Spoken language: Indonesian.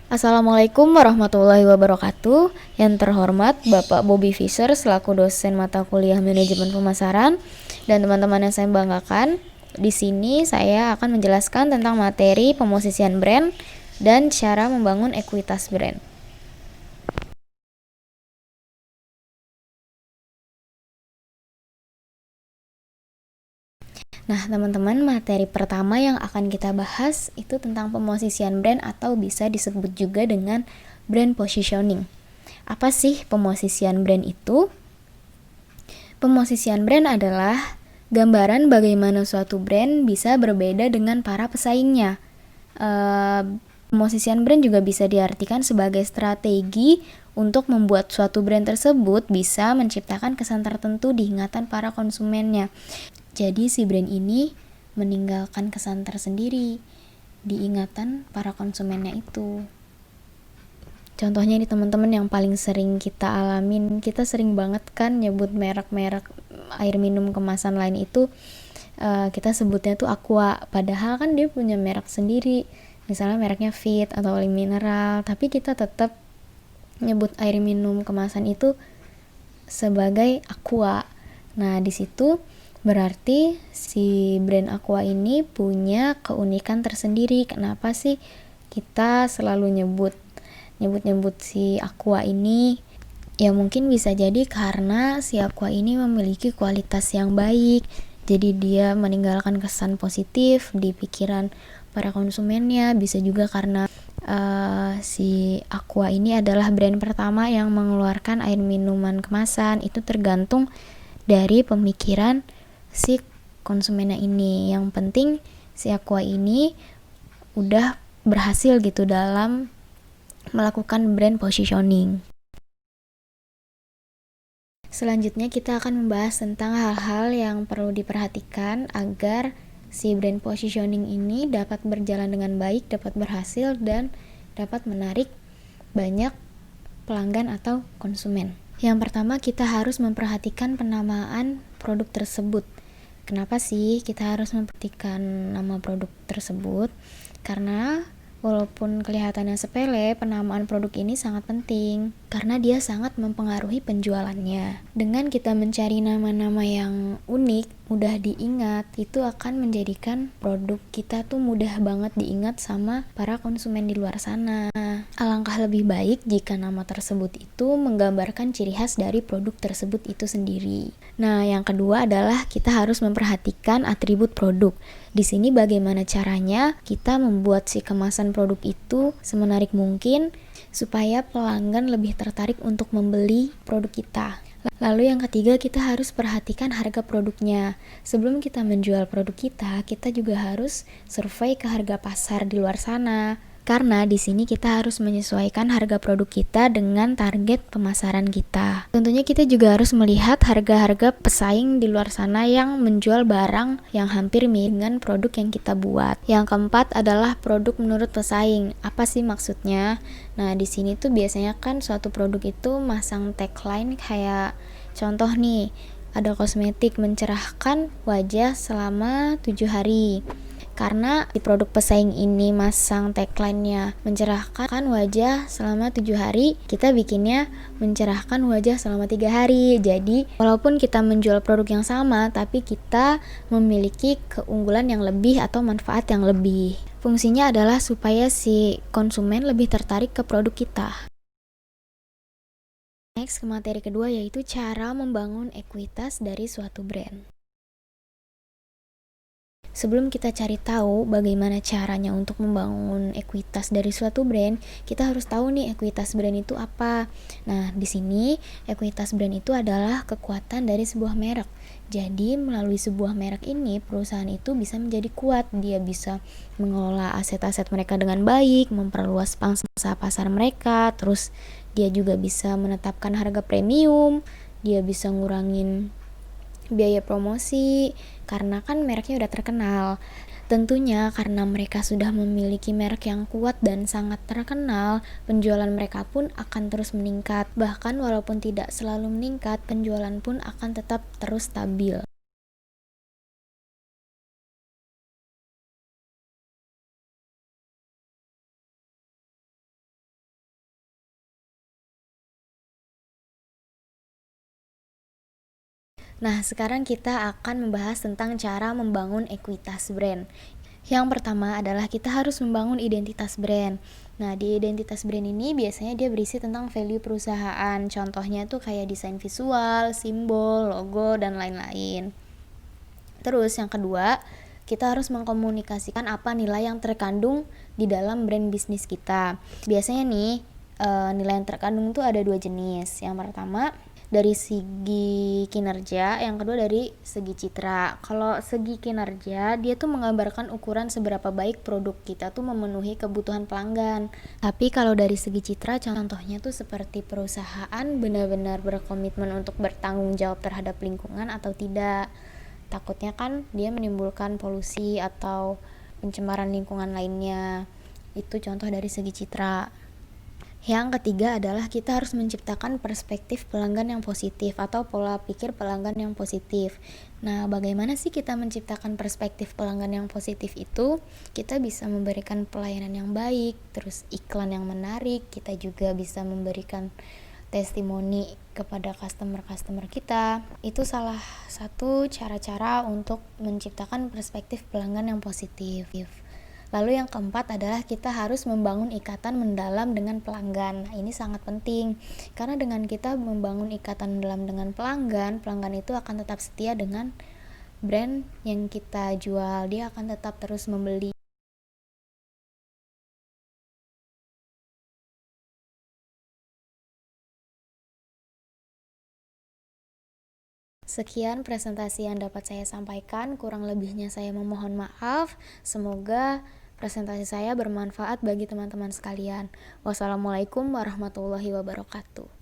Assalamualaikum warahmatullahi wabarakatuh. Yang terhormat Bapak Bobby Fischer selaku dosen mata kuliah manajemen pemasaran dan teman-teman yang saya banggakan. Di sini saya akan menjelaskan tentang materi pemosisian brand dan cara membangun ekuitas brand. Nah, teman-teman, materi pertama yang akan kita bahas itu tentang pemosisian brand atau bisa disebut juga dengan brand positioning. Apa sih pemosisian brand itu? Pemosisian brand adalah gambaran bagaimana suatu brand bisa berbeda dengan para pesaingnya. Pemosisian brand juga bisa diartikan sebagai strategi untuk membuat suatu brand tersebut bisa menciptakan kesan tertentu di ingatan para konsumennya. Jadi si brand ini meninggalkan kesan tersendiri di ingatan para konsumennya itu. Contohnya nih teman-teman yang paling sering kita alamin, kita sering banget kan nyebut merek-merek air minum kemasan lain itu kita sebutnya tuh Aqua, padahal kan dia punya merek sendiri, misalnya mereknya Fit atau Oli Mineral, tapi kita tetap nyebut air minum kemasan itu sebagai Aqua. Nah, di situ berarti si brand Aqua ini punya keunikan tersendiri. Kenapa sih kita selalu nyebut si Aqua ini? Ya mungkin bisa jadi karena si Aqua ini memiliki kualitas yang baik. Jadi dia meninggalkan kesan positif di pikiran para konsumennya. Bisa juga karena si Aqua ini adalah brand pertama yang mengeluarkan air minuman kemasan. Itu tergantung dari pemikiran si konsumennya ini. Yang penting si Aqua ini udah berhasil gitu dalam melakukan brand positioning. Selanjutnya kita akan membahas tentang hal-hal yang perlu diperhatikan agar si brand positioning ini dapat berjalan dengan baik, dapat berhasil, dan dapat menarik banyak pelanggan atau konsumen. Yang pertama, kita harus memperhatikan penamaan produk tersebut. Kenapa sih kita harus memperhatikan nama produk tersebut? Karena walaupun kelihatannya sepele, penamaan produk ini sangat penting karena dia sangat mempengaruhi penjualannya. Dengan kita mencari nama-nama yang unik, mudah diingat, itu akan menjadikan produk kita tuh mudah banget diingat sama para konsumen di luar sana. Alangkah lebih baik jika nama tersebut itu menggambarkan ciri khas dari produk tersebut itu sendiri. Nah, yang kedua adalah kita harus memperhatikan atribut produk. Di sini bagaimana caranya kita membuat si kemasan produk itu semenarik mungkin supaya pelanggan lebih tertarik untuk membeli produk kita. Lalu yang ketiga, kita harus perhatikan harga produknya. Sebelum kita menjual produk kita, kita juga harus survei ke harga pasar di luar sana. Karena di sini kita harus menyesuaikan harga produk kita dengan target pemasaran kita. Tentunya kita juga harus melihat harga-harga pesaing di luar sana yang menjual barang yang hampir mirip dengan produk yang kita buat. Yang keempat adalah produk menurut pesaing. Apa sih maksudnya? Nah, di sini tuh biasanya kan suatu produk itu masang tagline kayak contoh nih, ada kosmetik mencerahkan wajah selama 7 hari. Karena di produk pesaing ini masang tagline-nya mencerahkan wajah selama 7 hari, kita bikinnya mencerahkan wajah selama 3 hari. Jadi, walaupun kita menjual produk yang sama, tapi kita memiliki keunggulan yang lebih atau manfaat yang lebih. Fungsinya adalah supaya si konsumen lebih tertarik ke produk kita. Next, ke materi kedua yaitu cara membangun ekuitas dari suatu brand. Sebelum kita cari tahu bagaimana caranya untuk membangun ekuitas dari suatu brand, kita harus tahu nih ekuitas brand itu apa. Nah, di sini ekuitas brand itu adalah kekuatan dari sebuah merek. Jadi, melalui sebuah merek ini, perusahaan itu bisa menjadi kuat. Dia bisa mengelola aset-aset mereka dengan baik, memperluas pangsa pasar mereka, terus dia juga bisa menetapkan harga premium, dia bisa ngurangin biaya promosi karena kan mereknya udah terkenal. Tentunya karena mereka sudah memiliki merek yang kuat dan sangat terkenal, penjualan mereka pun akan terus meningkat. Bahkan walaupun tidak selalu meningkat, penjualan pun akan tetap terus stabil. Nah, sekarang kita akan membahas tentang cara membangun ekuitas brand. Yang pertama adalah kita harus membangun identitas brand. Nah, di identitas brand ini biasanya dia berisi tentang value perusahaan. Contohnya tuh kayak desain visual, simbol, logo, dan lain-lain. Terus yang kedua, kita harus mengkomunikasikan apa nilai yang terkandung di dalam brand bisnis kita. Biasanya nih, nilai yang terkandung tuh ada 2 jenis. Yang pertama dari segi kinerja, yang kedua dari segi citra. Kalau segi kinerja, dia tuh menggambarkan ukuran seberapa baik produk kita tuh memenuhi kebutuhan pelanggan. Tapi kalau dari segi citra, contohnya tuh seperti perusahaan benar-benar berkomitmen untuk bertanggung jawab terhadap lingkungan atau tidak. Takutnya kan dia menimbulkan polusi atau pencemaran lingkungan lainnya. Itu contoh dari segi citra. Yang ketiga adalah kita harus menciptakan perspektif pelanggan yang positif atau pola pikir pelanggan yang positif. Nah, bagaimana sih kita menciptakan perspektif pelanggan yang positif itu? Kita bisa memberikan pelayanan yang baik, terus iklan yang menarik, kita juga bisa memberikan testimoni kepada customer-customer kita. Itu salah satu cara-cara untuk menciptakan perspektif pelanggan yang positif. Lalu yang keempat adalah kita harus membangun ikatan mendalam dengan pelanggan. Nah, ini sangat penting karena dengan kita membangun ikatan mendalam dengan pelanggan, pelanggan itu akan tetap setia dengan brand yang kita jual. Dia akan tetap terus membeli. Sekian presentasi yang dapat saya sampaikan, kurang lebihnya saya memohon maaf. Semoga presentasi saya bermanfaat bagi teman-teman sekalian. Wassalamualaikum warahmatullahi wabarakatuh.